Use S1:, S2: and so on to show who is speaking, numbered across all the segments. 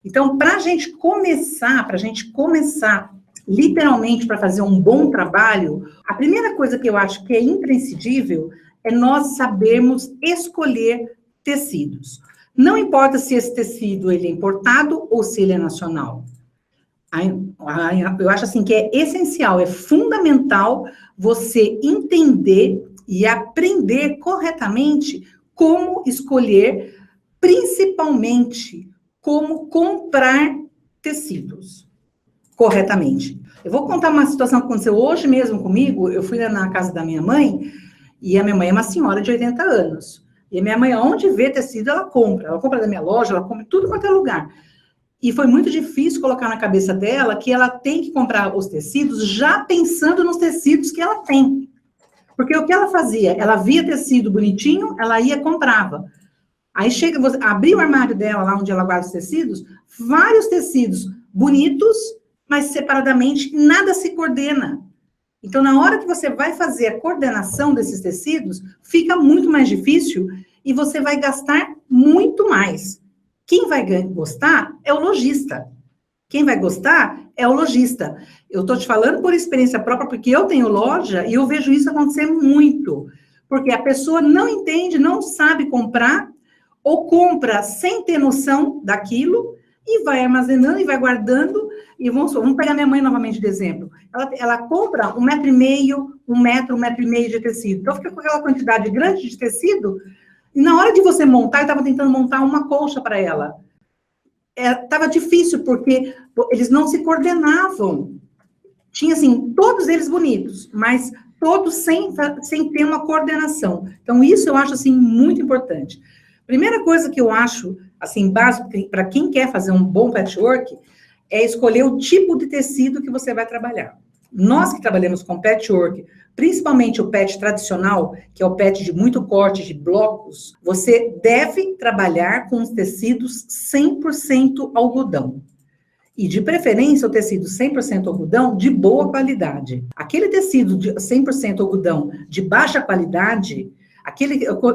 S1: Então, para a gente começar, literalmente, para fazer um bom trabalho, a primeira coisa que eu acho que é imprescindível é nós sabermos escolher tecidos. Não importa se esse tecido ele é importado ou se ele é nacional. Eu acho assim que é essencial, é fundamental você entender e aprender corretamente como escolher, principalmente como comprar tecidos corretamente. Eu vou contar uma situação que aconteceu hoje mesmo comigo. Eu fui na casa da minha mãe, e a minha mãe é uma senhora de 80 anos. E a minha mãe, onde vê tecido, ela compra. Ela compra da minha loja, ela compra tudo quanto é lugar. E foi muito difícil colocar na cabeça dela que ela tem que comprar os tecidos já pensando nos tecidos que ela tem. Porque o que ela fazia? Ela via tecido bonitinho, ela ia e comprava. Aí chega, abria o armário dela, lá onde ela guarda os tecidos, vários tecidos bonitos, mas separadamente nada se coordena. Então, na hora que você vai fazer a coordenação desses tecidos, fica muito mais difícil e você vai gastar muito mais. Quem vai gostar é o lojista. Quem vai gostar é o lojista. Eu estou te falando por experiência própria, porque eu tenho loja e eu vejo isso acontecer muito. Porque a pessoa não entende, não sabe comprar, ou compra sem ter noção daquilo, e vai armazenando e vai guardando, e vamos pegar minha mãe novamente de exemplo. Ela compra 1,5 metro, 1,5 metro de tecido. Então, fica com aquela quantidade grande de tecido, e na hora de você montar, eu estava tentando montar uma colcha para ela. Estava difícil, porque eles não se coordenavam. Tinha, assim, todos eles bonitos, mas todos sem ter uma coordenação. Então, isso eu acho, assim, muito importante. Primeira coisa que eu acho, assim, básico, para quem quer fazer um bom patchwork, é escolher o tipo de tecido que você vai trabalhar. Nós que trabalhamos com patchwork, principalmente o patch tradicional, que é o patch de muito corte, de blocos, você deve trabalhar com os tecidos 100% algodão. E, de preferência, o tecido 100% algodão de boa qualidade. Aquele tecido de 100% algodão de baixa qualidade...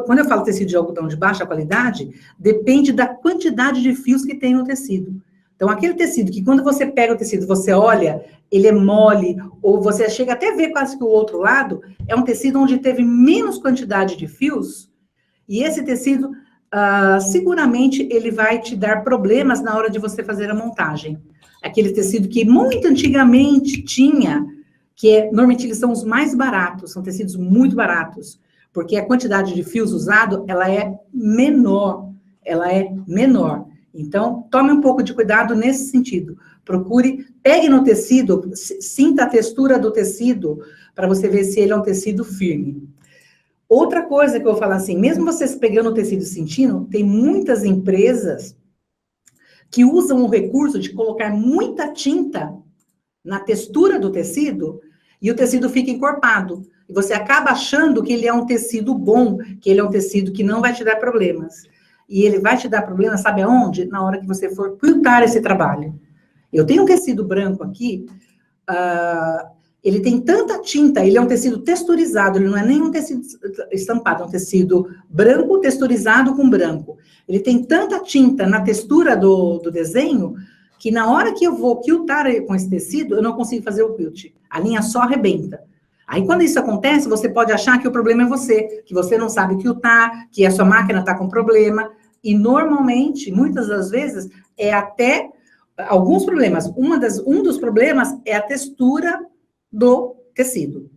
S1: Quando eu falo tecido de algodão de baixa qualidade, depende da quantidade de fios que tem no tecido. Então, aquele tecido que quando você pega o tecido, você olha, ele é mole, ou você chega até a ver quase que o outro lado, é um tecido onde teve menos quantidade de fios, e esse tecido, seguramente, ele vai te dar problemas na hora de você fazer a montagem. Aquele tecido que muito antigamente tinha, normalmente eles são os mais baratos, são tecidos muito baratos, porque a quantidade de fios usado, ela é menor. Então, tome um pouco de cuidado nesse sentido. Pegue no tecido, sinta a textura do tecido, para você ver se ele é um tecido firme. Outra coisa que eu vou falar assim, mesmo vocês pegando o tecido e sentindo, tem muitas empresas que usam o recurso de colocar muita tinta na textura do tecido, e o tecido fica encorpado. E você acaba achando que ele é um tecido bom, que ele é um tecido que não vai te dar problemas. E ele vai te dar problemas, sabe aonde? Na hora que você for quiltar esse trabalho. Eu tenho um tecido branco aqui, ele tem tanta tinta, ele é um tecido texturizado, ele não é nem um tecido estampado, é um tecido branco texturizado com branco. Ele tem tanta tinta na textura do desenho, que na hora que eu vou quiltar com esse tecido, eu não consigo fazer o quilt. A linha só arrebenta. Aí, quando isso acontece, você pode achar que o problema é você, que você não sabe quiltar, que a sua máquina está com problema, e normalmente, muitas das vezes, é até alguns problemas. Um dos problemas é a textura do tecido,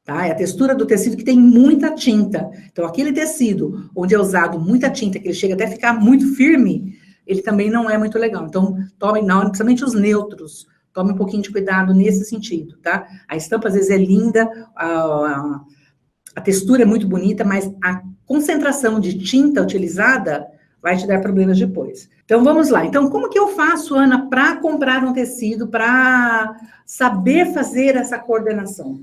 S1: tá? É a textura do tecido que tem muita tinta. Então, aquele tecido onde é usado muita tinta, que ele chega até a ficar muito firme, ele também não é muito legal. Então, principalmente os neutros, tome um pouquinho de cuidado nesse sentido, tá? A estampa, às vezes, é linda, a textura é muito bonita, mas a concentração de tinta utilizada vai te dar problemas depois. Então, vamos lá. Então, como que eu faço, Ana, para comprar um tecido, para saber fazer essa coordenação?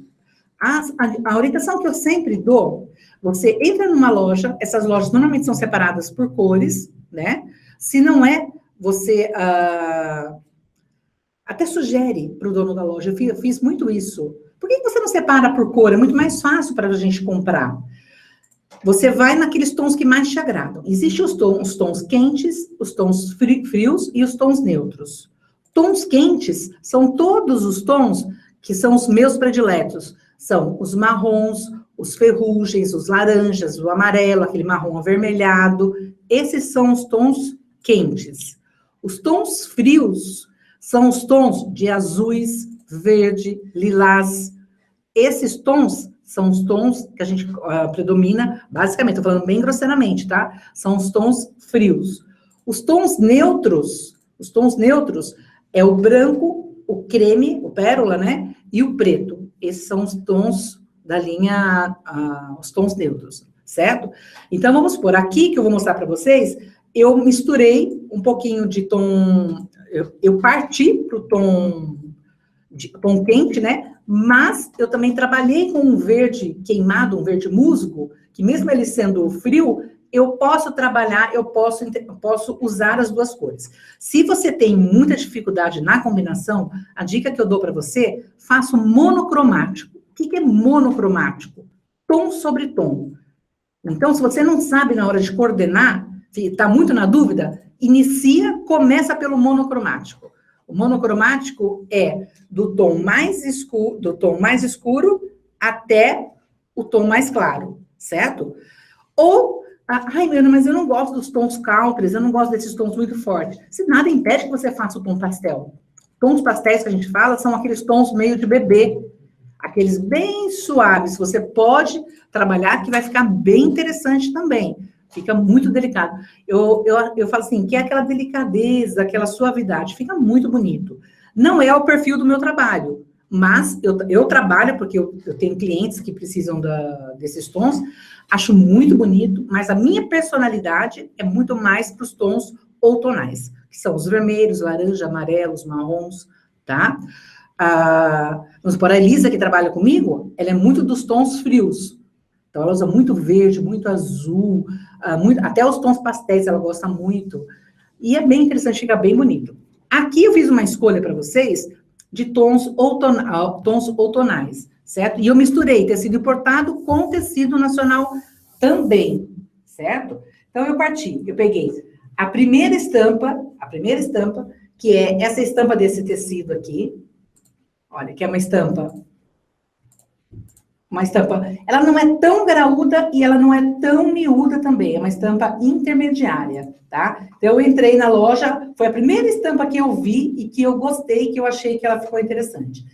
S1: A orientação que eu sempre dou, você entra numa loja, essas lojas normalmente são separadas por cores, né? Se não é, você... até sugere para o dono da loja, eu fiz muito isso. Por que você não separa por cor? É muito mais fácil para a gente comprar. você vai naqueles tons que mais te agradam. Existem os tons quentes, os tons frios e os tons neutros. Tons quentes são todos os tons que são os meus prediletos. São os marrons, os ferrugens, os laranjas, o amarelo, aquele marrom avermelhado. Esses são os tons quentes. Os tons frios são os tons de azuis, verde, lilás. Esses tons são os tons que a gente predomina, basicamente, estou falando bem grosseiramente, tá? São os tons frios. Os tons neutros é o branco, o creme, o pérola, né? E o preto. Esses são os tons da linha, os tons neutros, certo? Então, vamos supor, aqui que eu vou mostrar para vocês, eu misturei um pouquinho de tom, eu parti para o tom quente, né? Mas eu também trabalhei com um verde queimado, um verde musgo, que mesmo ele sendo frio, eu posso trabalhar, eu posso usar as duas cores. Se você tem muita dificuldade na combinação, a dica que eu dou para você, faça um monocromático. O que é monocromático? Tom sobre tom. Então, se você não sabe na hora de coordenar, se está muito na dúvida, começa pelo monocromático. O monocromático é do tom mais escuro até o tom mais claro, certo? Ou, ai, Ana, mas eu não gosto dos tons country, eu não gosto desses tons muito fortes. Se nada impede que você faça o tom pastel. Tons pastéis que a gente fala são aqueles tons meio de bebê, aqueles bem suaves. Você pode trabalhar que vai ficar bem interessante também. Fica muito delicado. Eu falo assim, que é aquela delicadeza, aquela suavidade. Fica muito bonito. Não é o perfil do meu trabalho, mas eu trabalho, porque eu tenho clientes que precisam desses tons, acho muito bonito, mas a minha personalidade é muito mais para os tons outonais, que são os vermelhos, laranja, amarelos, marrons, tá? Vamos supor, a Elisa, que trabalha comigo, ela é muito dos tons frios. Então, ela usa muito verde, muito azul, até os tons pastéis ela gosta muito. E é bem interessante, fica bem bonito. Aqui eu fiz uma escolha para vocês de tons outonais, certo? E eu misturei tecido importado com tecido nacional também, certo? Então, eu peguei a primeira estampa, que é essa estampa desse tecido aqui. Olha, que é uma estampa, ela não é tão graúda e ela não é tão miúda também, é uma estampa intermediária, tá? Então, eu entrei na loja, foi a primeira estampa que eu vi e que eu gostei, que eu achei que ela ficou interessante.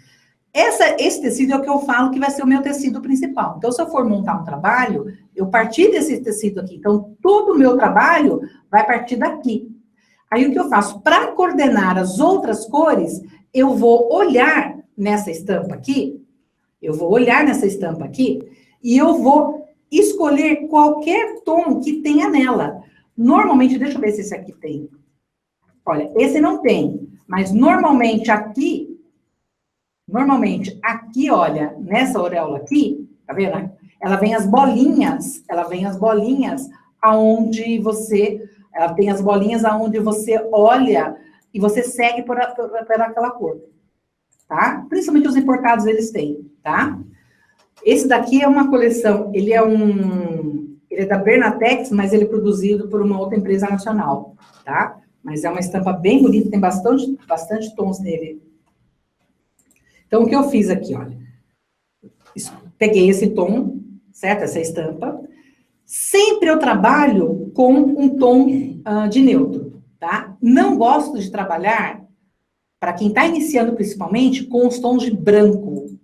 S1: Esse tecido é o que eu falo que vai ser o meu tecido principal. Então, se eu for montar um trabalho, eu parti desse tecido aqui. Então, todo o meu trabalho vai partir daqui. Aí, o que eu faço? Para coordenar as outras cores, eu vou olhar nessa estampa aqui, e eu vou escolher qualquer tom que tenha nela. Normalmente, deixa eu ver se esse aqui tem. Olha, esse não tem, mas normalmente aqui, olha, nessa auréola aqui, tá vendo? Ela tem as bolinhas aonde você olha e você segue por aquela cor. Tá? Principalmente os importados eles têm, tá? Esse daqui é uma coleção, ele é da Bernatex, mas ele é produzido por uma outra empresa nacional, tá? Mas é uma estampa bem bonita, tem bastante tons nele. Então, o que eu fiz aqui, olha, peguei esse tom, certo? Essa estampa. Sempre eu trabalho com um tom de neutro, tá? Não gosto de trabalhar, para quem está iniciando principalmente, com os tons de branco.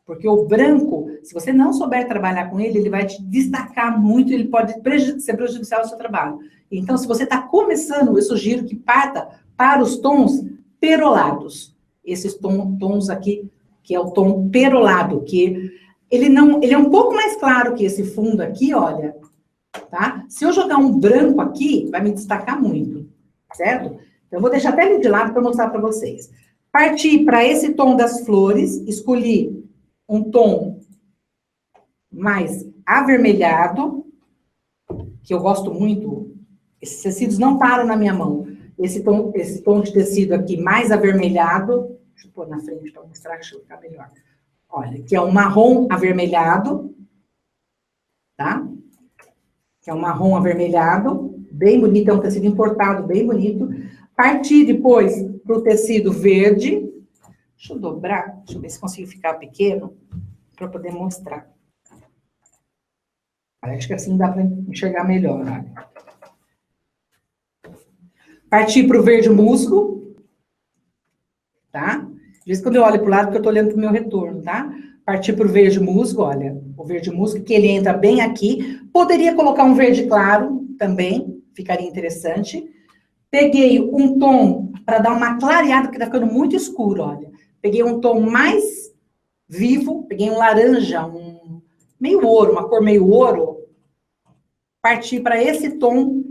S1: Porque o branco, se você não souber trabalhar com ele, ele vai te destacar muito, ele pode ser prejudicial ao seu trabalho. Então, se você está começando, eu sugiro que parta para os tons perolados. Esses tons aqui, que é o tom perolado, que ele é um pouco mais claro que esse fundo aqui, olha, tá? Se eu jogar um branco aqui, vai me destacar muito, certo? Eu vou deixar até ele de lado para mostrar para vocês. Parti para esse tom das flores, escolhi um tom mais avermelhado, que eu gosto muito. Esses tecidos não param na minha mão. Esse tom de tecido aqui mais avermelhado, deixa eu pôr na frente para mostrar que fica melhor. Olha, que é um marrom avermelhado, tá? que é um marrom avermelhado, bem bonito, é um tecido importado, bem bonito. Parti depois para o tecido verde. Deixa eu dobrar, deixa eu ver se consigo ficar pequeno, para poder mostrar. Acho que assim dá para enxergar melhor, olha. Parti para o verde musgo, tá? Às vezes quando eu olho para o lado, porque eu estou olhando para o meu retorno, tá? Parti para o verde musgo, olha, o verde musgo, que ele entra bem aqui. Poderia colocar um verde claro também, ficaria interessante. Peguei um tom para dar uma clareada, porque tá ficando muito escuro, olha. Peguei um tom mais vivo, peguei um laranja, um meio ouro, uma cor meio ouro. Parti para esse tom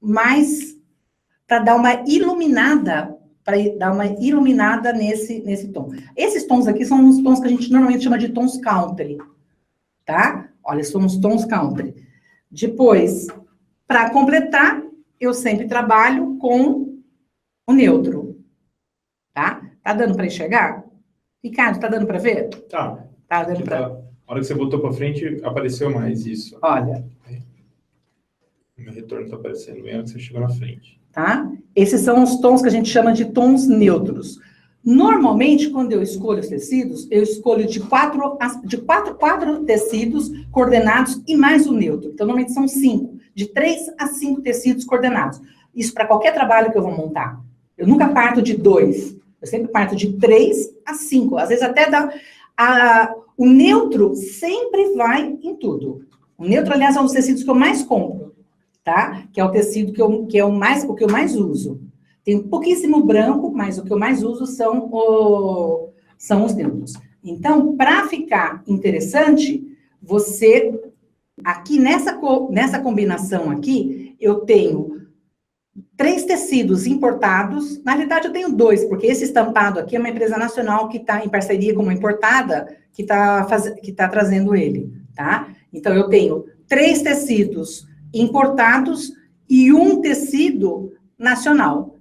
S1: mais para dar uma iluminada, nesse tom. Esses tons aqui são os tons que a gente normalmente chama de tons country, tá? Olha, são os tons country. Depois, para completar, eu sempre trabalho com o neutro, tá? Tá dando para enxergar? Ricardo, tá dando para ver?
S2: Tá.
S1: Tá dando para...
S2: A hora que você botou para frente, apareceu mais isso.
S1: Olha.
S2: O meu retorno tá aparecendo bem, a hora que você chegou na frente.
S1: Tá? Esses são os tons que a gente chama de tons neutros. Normalmente, quando eu escolho os tecidos, eu escolho de quatro tecidos coordenados e mais o neutro. Então, normalmente são 5, de 3 a 5 tecidos coordenados. Isso para qualquer trabalho que eu vou montar. Eu nunca parto de 2, eu sempre parto de 3 a 5. Às vezes até dá... o neutro sempre vai em tudo. O neutro, aliás, é um dos tecidos que eu mais compro, tá? Que é o tecido que eu mais uso. Tem pouquíssimo branco, mas o que eu mais uso são os neutros. Então, para ficar interessante, você, aqui nessa combinação aqui, eu tenho 3 tecidos importados. Na realidade, eu tenho 2, porque esse estampado aqui é uma empresa nacional que está em parceria com uma importada, que tá trazendo ele, tá? Então, eu tenho 3 tecidos importados e um tecido nacional.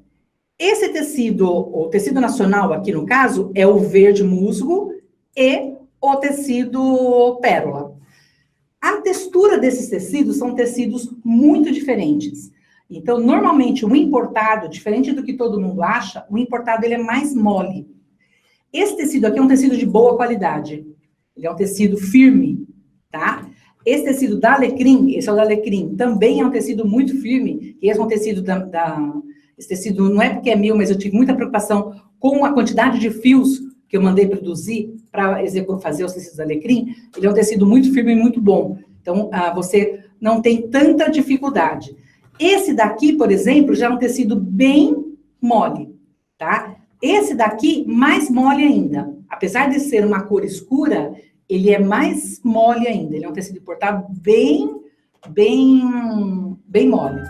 S1: Esse tecido, o tecido nacional aqui no caso, é o verde musgo e o tecido pérola. A textura desses tecidos são tecidos muito diferentes. Então, normalmente, o importado, diferente do que todo mundo acha, o importado ele é mais mole. Esse tecido aqui é um tecido de boa qualidade. Ele é um tecido firme, tá? Esse tecido da Alecrim, esse é o da Alecrim, também é um tecido muito firme. Esse é um tecido esse tecido não é porque é meu, mas eu tive muita preocupação com a quantidade de fios que eu mandei produzir para fazer os tecidos da Alecrim. Ele é um tecido muito firme e muito bom. Então, você não tem tanta dificuldade. Esse daqui, por exemplo, já é um tecido bem mole, tá? Esse daqui, mais mole ainda. Apesar de ser uma cor escura, ele é mais mole ainda. Ele é um tecido importado bem mole.